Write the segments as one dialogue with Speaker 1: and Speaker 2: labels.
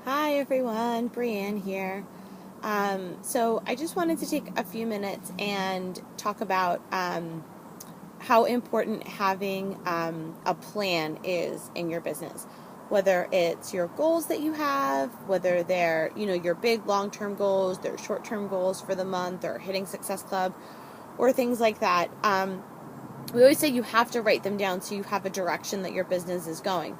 Speaker 1: Hi everyone, Brienne here. So I just wanted to take a few minutes and talk about how important having a plan is in your business. Whether it's your goals that you have, whether they're your big long-term goals, their short-term goals for the month, or hitting Success Club, or things like that. We always say you have to write them down so you have a direction that your business is going.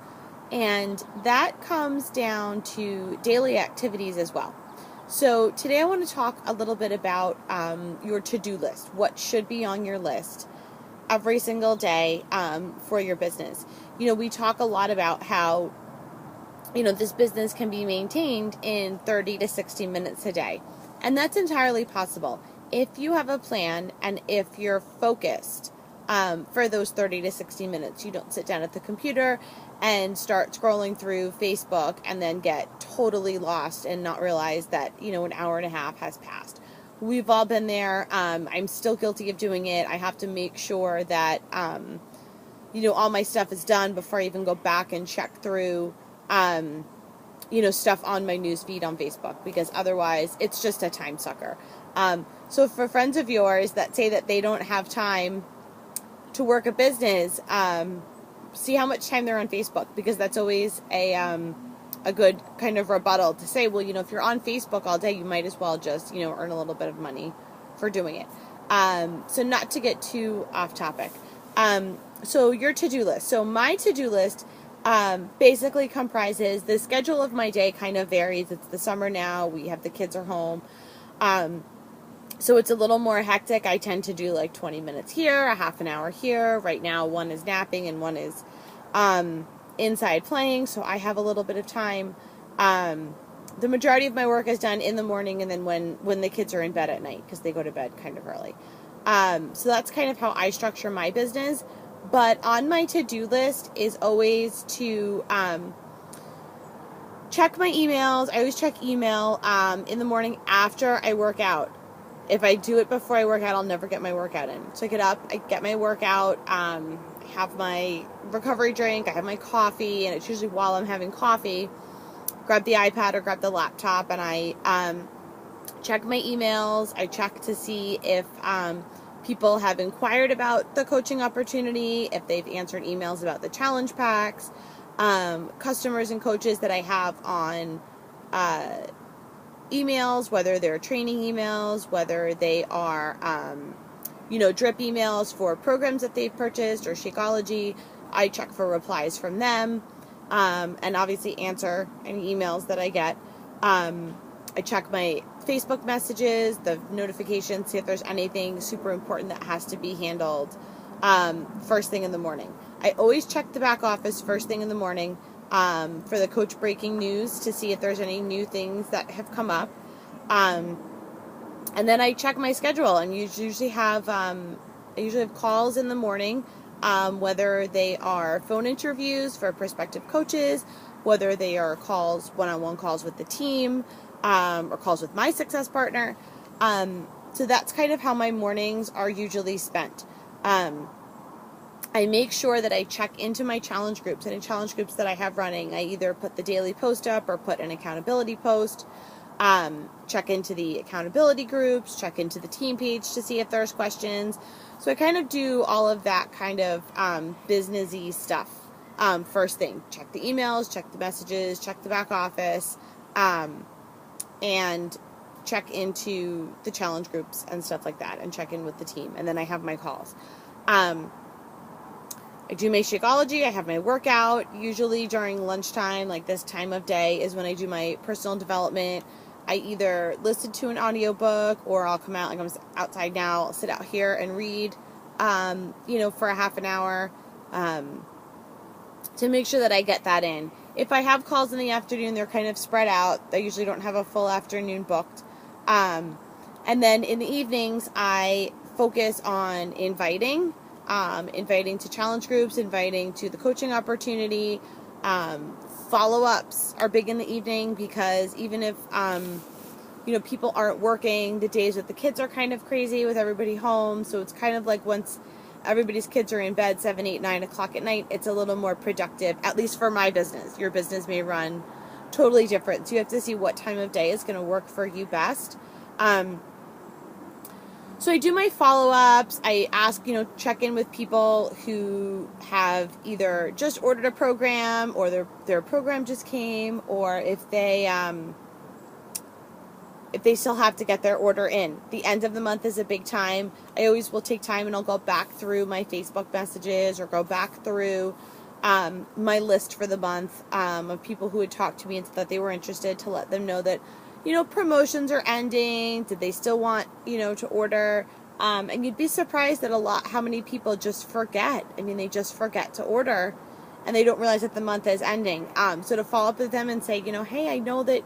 Speaker 1: And that comes down to daily activities as well. So today I want to talk a little bit about your to-do list, what should be on your list every single day for your business. We talk a lot about how, this business can be maintained in 30 to 60 minutes a day. And that's entirely possible if you have a plan and if you're focused for those 30 to 60 minutes. You don't sit down at the computer and start scrolling through Facebook and then get totally lost and not realize that, an hour and a half has passed. We've all been there. I'm still guilty of doing it. I have to make sure that, all my stuff is done before I even go back and check through, stuff on my news feed on Facebook, because otherwise it's just a time sucker. So for friends of yours that say that they don't have time to work a business, see how much time they're on Facebook, because that's always a good kind of rebuttal to say, well, if you're on Facebook all day, you might as well just, earn a little bit of money for doing it. So not to get too off topic. So your to-do list. So my to-do list basically comprises, the schedule of my day kind of varies. It's the summer now. We have the kids are home. So it's a little more hectic. I tend to do like 20 minutes here, a half an hour here. Right now, one is napping and one is inside playing, so I have a little bit of time. The majority of my work is done in the morning, and then when the kids are in bed at night, because they go to bed kind of early. So that's kind of how I structure my business. But on my to-do list is always to check my emails. I always check email in the morning after I work out. If I do it before I work out, I'll never get my workout in. So I get up, I get my workout, I have my recovery drink, I have my coffee, and it's usually while I'm having coffee, grab the iPad or grab the laptop, and I check my emails. I check to see if people have inquired about the coaching opportunity, if they've answered emails about the challenge packs, customers and coaches that I have on emails, whether they're training emails, whether they are, drip emails for programs that they've purchased or Shakeology. I check for replies from them, and obviously answer any emails that I get. I check my Facebook messages, the notifications, see if there's anything super important that has to be handled first thing in the morning. I always check the back office first thing in the morning for the coach breaking news to see if there's any new things that have come up. And then I check my schedule, and usually have calls in the morning, whether they are phone interviews for prospective coaches, whether they are calls, one-on-one calls with the team, or calls with my success partner. So that's kind of how my mornings are usually spent. I make sure that I check into my challenge groups. Any challenge groups that I have running, I either put the daily post up or put an accountability post. Check into the accountability groups, check into the team page to see if there's questions. So I kind of do all of that kind of businessy stuff first thing. Check the emails, check the messages, check the back office, and check into the challenge groups and stuff like that, and check in with the team. And then I have my calls. I do my Shakeology. I have my workout. Usually during lunchtime, like this time of day, is when I do my personal development. I either listen to an audiobook, or I'll come out, like I'm outside now, I'll sit out here and read, for a half an hour, to make sure that I get that in. If I have calls in the afternoon, they're kind of spread out. I usually don't have a full afternoon booked. And then in the evenings, I focus on inviting to challenge groups, inviting to the coaching opportunity. Follow-ups are big in the evening, because even if, people aren't working, the days with the kids are kind of crazy with everybody home. So it's kind of like once everybody's kids are in bed, 7, 8, 9 o'clock at night, it's a little more productive, at least for my business. Your business may run totally different. So you have to see what time of day is going to work for you best. So I do my follow-ups. I ask, check in with people who have either just ordered a program or their program just came, or if they still have to get their order in. The end of the month is a big time. I always will take time and I'll go back through my Facebook messages or go back through my list for the month of people who had talked to me and said that they were interested, to let them know that promotions are ending. Did they still want, to order? And you'd be surprised at how many people just forget. I mean, they just forget to order and they don't realize that the month is ending. So to follow up with them and say, hey, I know that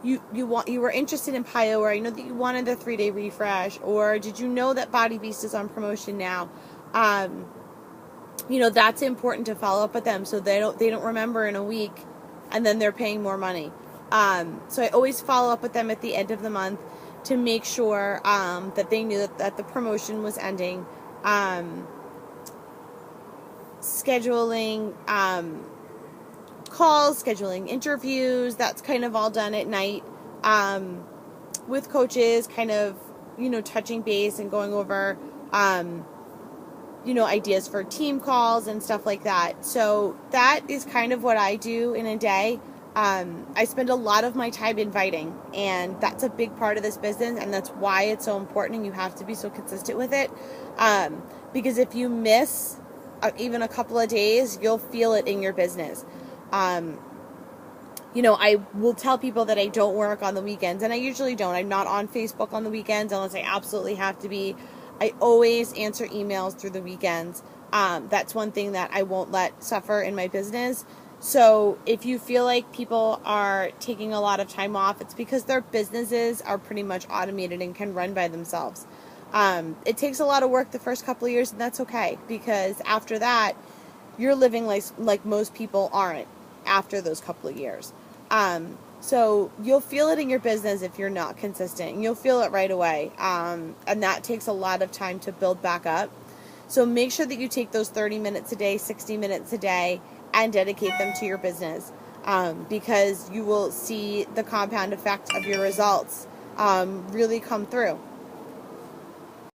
Speaker 1: you were interested in PiYo, or I know that you wanted the 3-day refresh, or did you know that Body Beast is on promotion now? That's important to follow up with them so they don't remember in a week and then they're paying more money. So I always follow up with them at the end of the month to make sure that they knew that the promotion was ending. Scheduling calls, scheduling interviews, that's kind of all done at night with coaches, kind of, touching base and going over, ideas for team calls and stuff like that. So that is kind of what I do in a day. I spend a lot of my time inviting, and that's a big part of this business, and that's why it's so important, and you have to be so consistent with it, because if you miss even a couple of days, you'll feel it in your business. I will tell people that I don't work on the weekends, and I usually don't. I'm not on Facebook on the weekends unless I absolutely have to be. I always answer emails through the weekends. That's one thing that I won't let suffer in my business. So if you feel like people are taking a lot of time off, it's because their businesses are pretty much automated and can run by themselves. It takes a lot of work the first couple of years, and that's okay, because after that, you're living like most people aren't after those couple of years. So you'll feel it in your business if you're not consistent. You'll feel it right away, and that takes a lot of time to build back up. So make sure that you take those 30 minutes a day, 60 minutes a day, and dedicate them to your business, because you will see the compound effect of your results really come through.